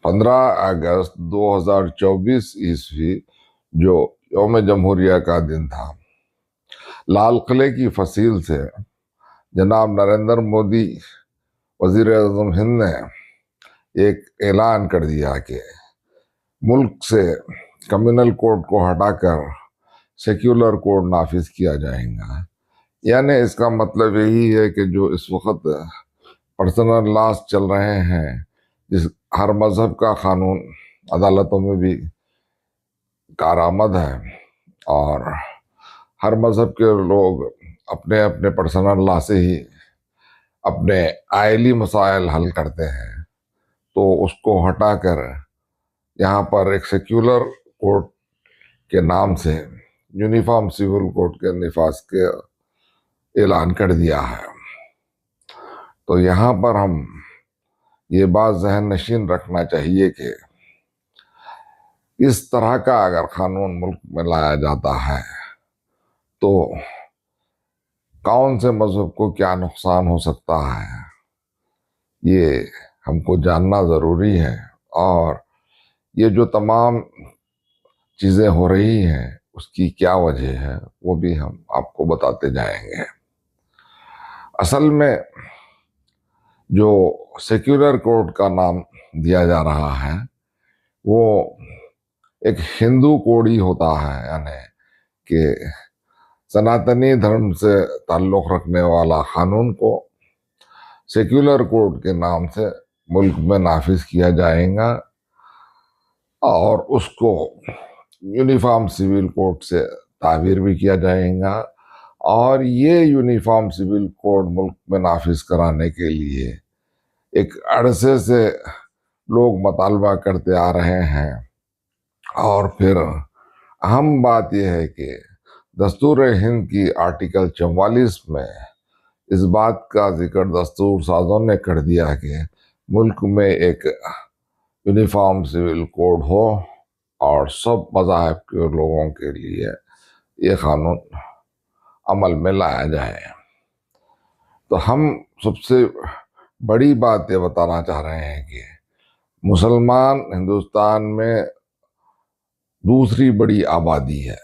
15 اگست 2024 جو یوم جمہوریہ کا دن تھا، لال قلعے کی فصیل سے جناب نریندر مودی وزیر اعظم ہند نے ایک اعلان کر دیا کہ ملک سے کمیونل کوڈ کو ہٹا کر سیکولر کوڈ نافذ کیا جائے گا۔ یعنی اس کا مطلب یہی ہے کہ جو اس وقت پرسنل لاز چل رہے ہیں، جس ہر مذہب کا قانون عدالتوں میں بھی کارآمد ہے اور ہر مذہب کے لوگ اپنے اپنے پرسنل لا سے ہی اپنے آئلی مسائل حل کرتے ہیں، تو اس کو ہٹا کر یہاں پر ایک سیکولر کوڈ کے نام سے یونیفارم سول کوڈ کے نفاذ کے اعلان کر دیا ہے۔ تو یہاں پر ہم یہ بات ذہن نشین رکھنا چاہیے کہ اس طرح کا اگر قانون ملک میں لایا جاتا ہے تو کون سے مذہب کو کیا نقصان ہو سکتا ہے، یہ ہم کو جاننا ضروری ہے۔ اور یہ جو تمام چیزیں ہو رہی ہیں اس کی کیا وجہ ہے وہ بھی ہم آپ کو بتاتے جائیں گے۔ اصل میں جو سیکولر کوڈ کا نام دیا جا رہا ہے وہ ایک ہندو کوڈ ہی ہوتا ہے، یعنی کہ سناتنی دھرم سے تعلق رکھنے والا قانون کو سیکولر کوڈ کے نام سے ملک میں نافذ کیا جائے گا اور اس کو یونیفارم سول کوڈ سے تعبیر بھی کیا جائے گا۔ اور یہ یونیفارم سول کوڈ ملک میں نافذ کرانے کے لیے ایک عرصے سے لوگ مطالبہ کرتے آ رہے ہیں، اور پھر اہم بات یہ ہے کہ دستور ہند کی آرٹیکل 44 میں اس بات کا ذکر دستور سازوں نے کر دیا کہ ملک میں ایک یونیفارم سول کوڈ ہو اور سب مذاہب کے لوگوں کے لیے یہ قانون عمل میں لایا جائے۔ تو ہم سب سے بڑی بات یہ بتانا چاہ رہے ہیں کہ مسلمان ہندوستان میں دوسری بڑی آبادی ہے،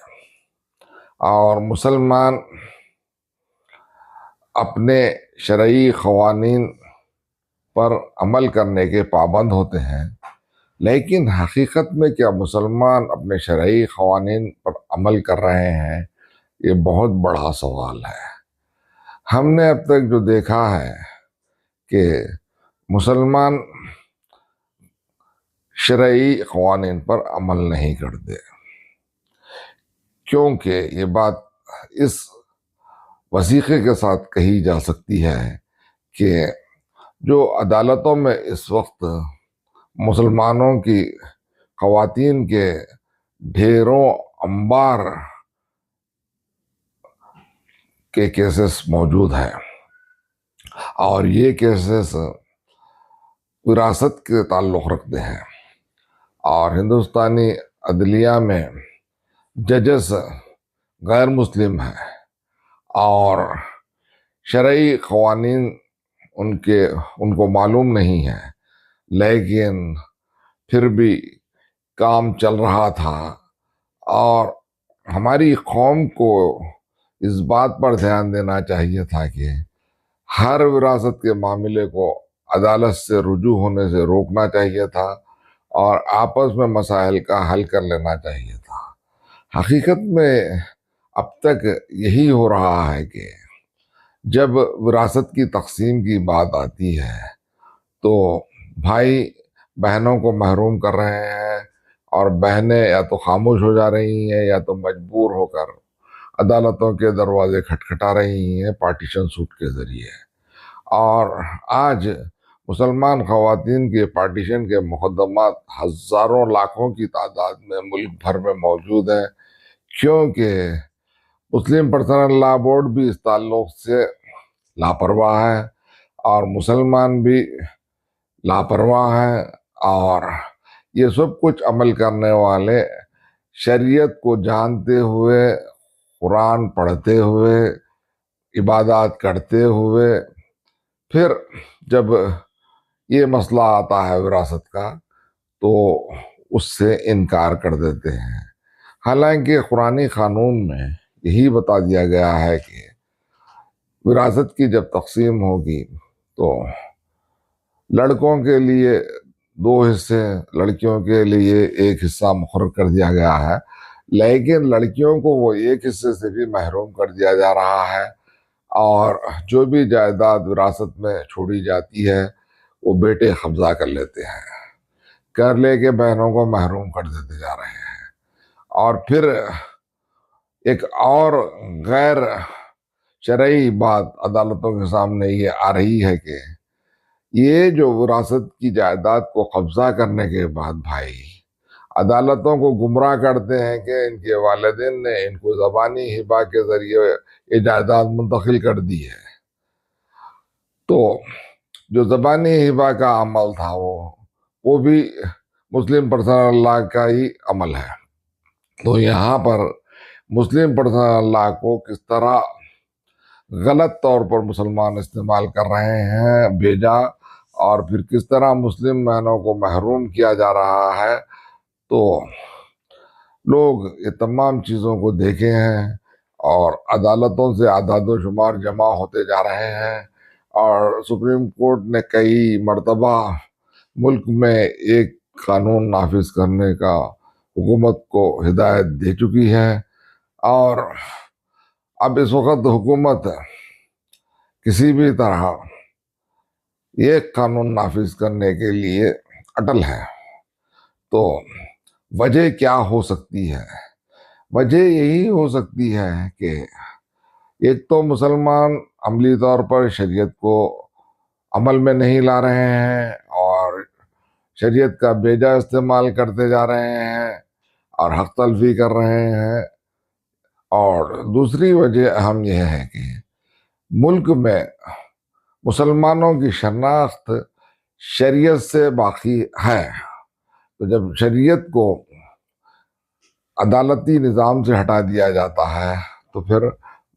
اور مسلمان اپنے شرعی قوانین پر عمل کرنے کے پابند ہوتے ہیں، لیکن حقیقت میں کیا مسلمان اپنے شرعی قوانین پر عمل کر رہے ہیں، یہ بہت بڑا سوال ہے۔ ہم نے اب تک جو دیکھا ہے کہ مسلمان شرعی قوانین پر عمل نہیں کرتے، کیونکہ یہ بات اس وثیقے کے ساتھ کہی جا سکتی ہے کہ جو عدالتوں میں اس وقت مسلمانوں کی خواتین کے ڈھیروں انبار کے کیسز موجود ہیں، اور یہ کیسز وراثت کے تعلق رکھتے ہیں، اور ہندوستانی عدلیہ میں ججز غیر مسلم ہیں اور شرعی قوانین ان کو معلوم نہیں ہے، لیکن پھر بھی کام چل رہا تھا۔ اور ہماری قوم کو اس بات پر دھیان دینا چاہیے تھا کہ ہر وراثت کے معاملے کو عدالت سے رجوع ہونے سے روکنا چاہیے تھا اور آپس میں مسائل کا حل کر لینا چاہیے تھا۔ حقیقت میں اب تک یہی ہو رہا ہے کہ جب وراثت کی تقسیم کی بات آتی ہے تو بھائی بہنوں کو محروم کر رہے ہیں، اور بہنیں یا تو خاموش ہو جا رہی ہیں یا تو مجبور ہو کر عدالتوں کے دروازے کھٹکھٹا رہی ہیں پارٹیشن سوٹ کے ذریعے۔ اور آج مسلمان خواتین کے پارٹیشن کے مقدمات ہزاروں لاکھوں کی تعداد میں ملک بھر میں موجود ہیں، کیونکہ مسلم پرسنل لا بورڈ بھی اس تعلق سے لاپرواہ ہے اور مسلمان بھی لاپرواہ ہیں، اور یہ سب کچھ عمل کرنے والے شریعت کو جانتے ہوئے، قرآن پڑھتے ہوئے، عبادات کرتے ہوئے، پھر جب یہ مسئلہ آتا ہے وراثت کا تو اس سے انکار کر دیتے ہیں، حالانکہ قرآنی قانون میں یہی بتا دیا گیا ہے کہ وراثت کی جب تقسیم ہوگی تو لڑکوں کے لیے 2 حصے، لڑکیوں کے لیے 1 حصہ مقرر کر دیا گیا ہے، لیکن لڑکیوں کو وہ 1 حصے سے بھی محروم کر دیا جا رہا ہے، اور جو بھی جائیداد وراثت میں چھوڑی جاتی ہے وہ بیٹے قبضہ کر لیتے ہیں، کر لے کے بہنوں کو محروم کر دیتے جا رہے ہیں۔ اور پھر ایک اور غیر شرعی بات عدالتوں کے سامنے یہ آ رہی ہے کہ یہ جو وراثت کی جائیداد کو قبضہ کرنے کے بعد بھائی عدالتوں کو گمراہ کرتے ہیں کہ ان کے والدین نے ان کو زبانی ہبہ کے ذریعے یہ جائیداد منتقل کر دی ہے، تو جو زبانی ہبہ کا عمل تھا وہ بھی مسلم پرسنل لاء کا ہی عمل ہے۔ تو یہاں پر مسلم پرسنل لاء کو کس طرح غلط طور پر مسلمان استعمال کر رہے ہیں بھیجا، اور پھر کس طرح مسلم بہنوں کو محروم کیا جا رہا ہے، تو لوگ یہ تمام چیزوں کو دیکھے ہیں، اور عدالتوں سے اعداد و شمار جمع ہوتے جا رہے ہیں، اور سپریم کورٹ نے کئی مرتبہ ملک میں ایک قانون نافذ کرنے کا حکومت کو ہدایت دے چکی ہے، اور اب اس وقت حکومت کسی بھی طرح یہ قانون نافذ کرنے کے لیے اٹل ہے۔ تو وجہ کیا ہو سکتی ہے؟ وجہ یہی ہو سکتی ہے کہ ایک تو مسلمان عملی طور پر شریعت کو عمل میں نہیں لا رہے ہیں، اور شریعت کا بیجا استعمال کرتے جا رہے ہیں، اور حق تلفی کر رہے ہیں، اور دوسری وجہ اہم یہ ہے کہ ملک میں مسلمانوں کی شناخت شریعت سے باقی ہے، تو جب شریعت کو عدالتی نظام سے ہٹا دیا جاتا ہے تو پھر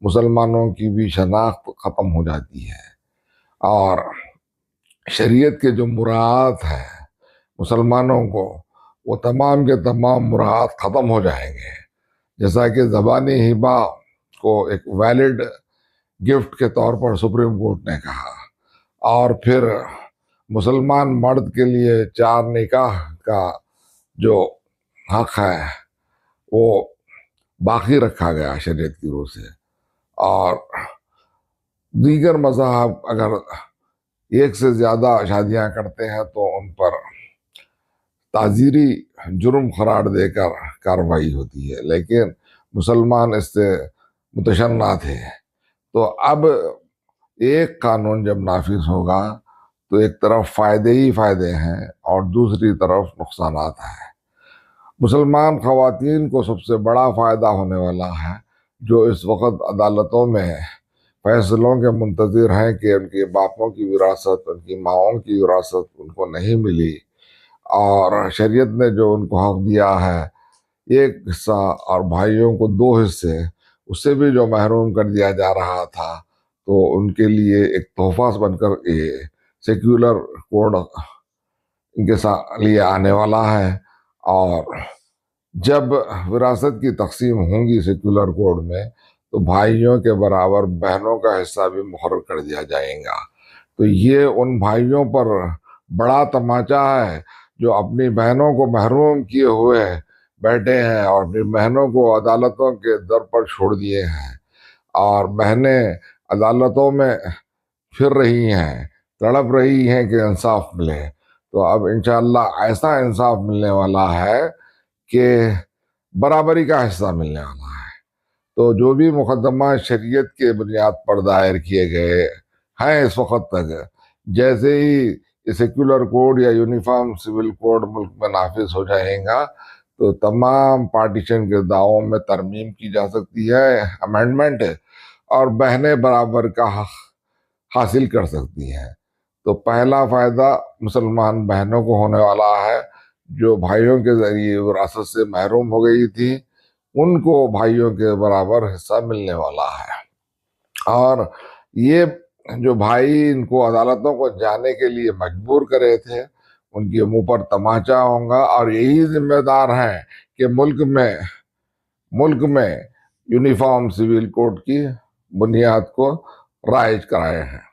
مسلمانوں کی بھی شناخت ختم ہو جاتی ہے، اور شریعت کے جو مراعات ہیں مسلمانوں کو، وہ تمام کے تمام مراعات ختم ہو جائیں گے، جیسا کہ زبانی ہبہ کو ایک ویلڈ گفٹ کے طور پر سپریم کورٹ نے کہا، اور پھر مسلمان مرد کے لیے 4 نکاح کا جو حق ہے وہ باقی رکھا گیا شریعت کی روح سے، اور دیگر مذاہب اگر 1 سے زیادہ شادیاں کرتے ہیں تو ان پر تعزیری جرم قرار دے کر کارروائی ہوتی ہے، لیکن مسلمان اس سے متشنع تھے۔ تو اب ایک قانون جب نافذ ہوگا تو ایک طرف فائدے ہی فائدے ہیں اور دوسری طرف نقصانات ہیں۔ مسلمان خواتین کو سب سے بڑا فائدہ ہونے والا ہے، جو اس وقت عدالتوں میں فیصلوں کے منتظر ہیں کہ ان کے باپوں کی وراثت، ان کی ماؤں کی وراثت ان کو نہیں ملی، اور شریعت نے جو ان کو حق دیا ہے 1 حصہ اور بھائیوں کو 2 حصے، اس سے بھی جو محروم کر دیا جا رہا تھا، تو ان کے لیے ایک تحفہ بن کر یہ سیکولر کوڈ ان کے لیے آنے والا ہے، اور جب وراثت کی تقسیم ہوں گی سیکولر کوڈ میں تو بھائیوں کے برابر بہنوں کا حصہ بھی مقرر کر دیا جائے گا۔ تو یہ ان بھائیوں پر بڑا تماچا ہے جو اپنی بہنوں کو محروم کیے ہوئے بیٹھے ہیں، اور اپنی بہنوں کو عدالتوں کے در پر چھوڑ دیے ہیں، اور بہنیں عدالتوں میں پھر رہی ہیں، تڑپ رہی ہیں کہ انصاف ملے۔ تو اب انشاءاللہ ایسا انصاف ملنے والا ہے کہ برابری کا حصہ ملنے والا ہے۔ تو جو بھی مقدمہ شریعت کے بنیاد پر دائر کیے گئے ہیں اس وقت تک، جیسے ہی سیکولر کوڈ یا یونیفارم سول کوڈ ملک میں نافذ ہو جائے گا تو تمام پارٹیشن کے دعووں میں ترمیم کی جا سکتی ہے، امینڈمنٹ، اور بہنیں برابر کا حق حاصل کر سکتی ہیں۔ تو پہلا فائدہ مسلمان بہنوں کو ہونے والا ہے جو بھائیوں کے ذریعے وراثت سے محروم ہو گئی تھی، ان کو بھائیوں کے برابر حصہ ملنے والا ہے، اور یہ جو بھائی ان کو عدالتوں کو جانے کے لیے مجبور کرے تھے ان کے منہ پر تماچا ہوگا، اور یہی ذمہ دار ہیں کہ ملک میں یونیفارم سول کوڈ کی بنیاد کو رائج کرائے ہیں۔